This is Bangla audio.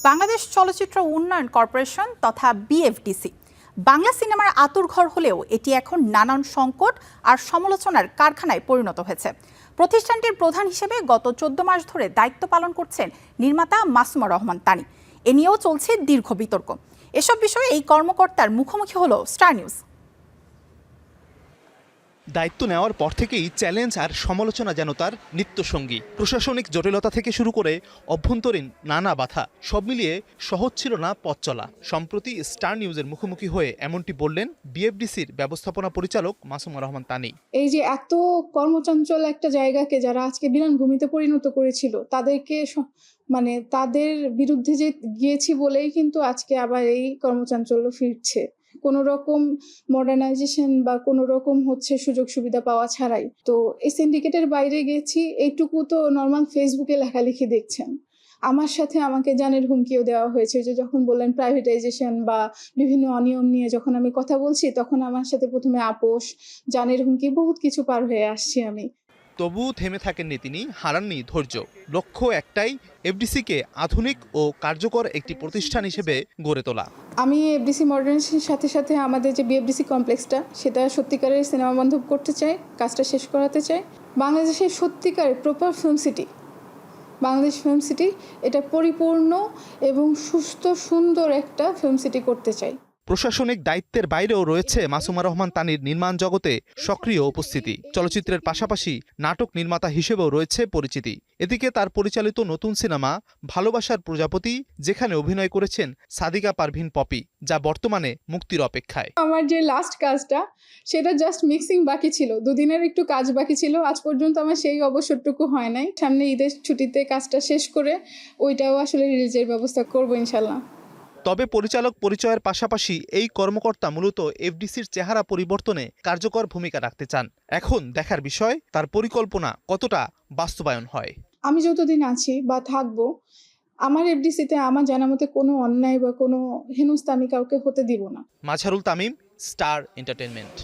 বাংলাদেশ চলচ্চিত্র উন্নয়ন কর্পোরেশন তথা বিএফডিসি বাংলা সিনেমার আঁতুড়ঘর হলেও এটি এখন নানান সংকট আর সমালোচনার কারখানায় পরিণত হয়েছে। প্রতিষ্ঠানটির প্রধান হিসেবে গত 14 মাস ধরে দায়িত্ব পালন করছেন নির্মাতা মাসুমা রহমান তানি। এ নিয়েও চলছে দীর্ঘ বিতর্ক। এসব বিষয়ে এই কর্মকর্তার মুখোমুখি হলো স্টার নিউজ। দায়িত্ব নেওয়ার পর থেকেই চ্যালেঞ্জ আর সমালোচনা যেন তার নিত্যসঙ্গী। প্রশাসনিক জটিলতা থেকে শুরু করে অভ্যন্তরীণ নানা বাধা, সব মিলিয়ে সহজ ছিল না পথ চলা। সম্প্রতি স্টার নিউজের মুখোমুখি হয়ে এমনটি বললেন বিএফডিসির ব্যবস্থাপনা পরিচালক মাসুমা রহমান তানি। এই যে এত কর্মচঞ্চল একটা জায়গাকে যারা আজকে বিরান ভূমিতে পরিণত করেছিল, তাদেরকে তাদের বিরুদ্ধে যে গিয়েছি বলেই কিন্তু আজকে আবার এই কর্মচাঞ্চল্য ফিরছে। কোনো রকম মডার্নাইজেশন বা কোনো রকম সুযোগ সুবিধা পাওয়া ছাড়াই। তো এই সিন্ডিকেটের বাইরে গেছি, এইটুকু তো নর্মাল ফেসবুকে লেখালেখি দেখছেন। আমার সাথে আমাকে জানের হুমকিও দেওয়া হয়েছে, যে যখন বললেন প্রাইভেটাইজেশন বা বিভিন্ন অনিয়ম নিয়ে যখন আমি কথা বলছি, তখন আমার সাথে প্রথমে আপোষ, জানের হুমকি, বহুত কিছু পার হয়ে আসছি আমি। তবুও থেমে থাকেননি তিনি, হারাননি ধৈর্য। লক্ষ্য একটাই, এফডিসিকে আধুনিক ও কার্যকর একটি প্রতিষ্ঠান হিসেবে গড়ে তোলা। আমি এফডিসি মডার্নাইজেশনের সাথে সাথে আমাদের যে বিএফডিসি কমপ্লেক্সটা, সেটা সত্যিকারের সিনেমা বান্ধব করতে চাই, কাজটা শেষ করাতে চাই। বাংলাদেশের সত্যিকারের proper film city, Bangladesh film city, এটা পরিপূর্ণ এবং সুস্থ সুন্দর একটা ফিল্ম সিটি করতে চাই। প্রশাসনিক দায়িত্বের বাইরেও রয়েছে মাসুমা রহমান তানির নির্মাণ জগতে সক্রিয় উপস্থিতি। চলচ্চিত্রের পাশাপাশি নাটক নির্মাতা হিসেবেও রয়েছে পরিচিতি। এদিকে তার পরিচালিত নতুন সিনেমা ভালোবাসার প্রজাপতি, যেখানে অভিনয় করেছেন সাদিকা পারভিন পপি, যা বর্তমানে মুক্তির অপেক্ষায়। আমার যে লাস্ট কাজটা, সেটা জাস্ট মিক্সিং বাকি ছিল, দুদিনের একটু কাজ বাকি ছিল। আজ পর্যন্ত আমার সেই অবসরটুকু হয় নাই। সামনে ঈদের ছুটিতে কাজটা শেষ করে ওইটাও আসলে রিলিজের ব্যবস্থা করবো ইনশাল্লাহ। তবে পরিচালক পরিচয়ের পাশাপাশি এই কর্মকর্তা মূলত এফডিসির চেহারা পরিবর্তনে কার্যকর ভূমিকা রাখতে চান। এখন দেখার বিষয় তার পরিকল্পনা কতটা বাস্তবায়ন হয়। আমি যতদিন আছি বা থাকবো, আমার এফডিসিতে আমার জানা মতে কোনো অন্যায় বা কোনো হেনস্থা আমি কাউকে হতে দিব না। Mazharul Tamim, star entertainment.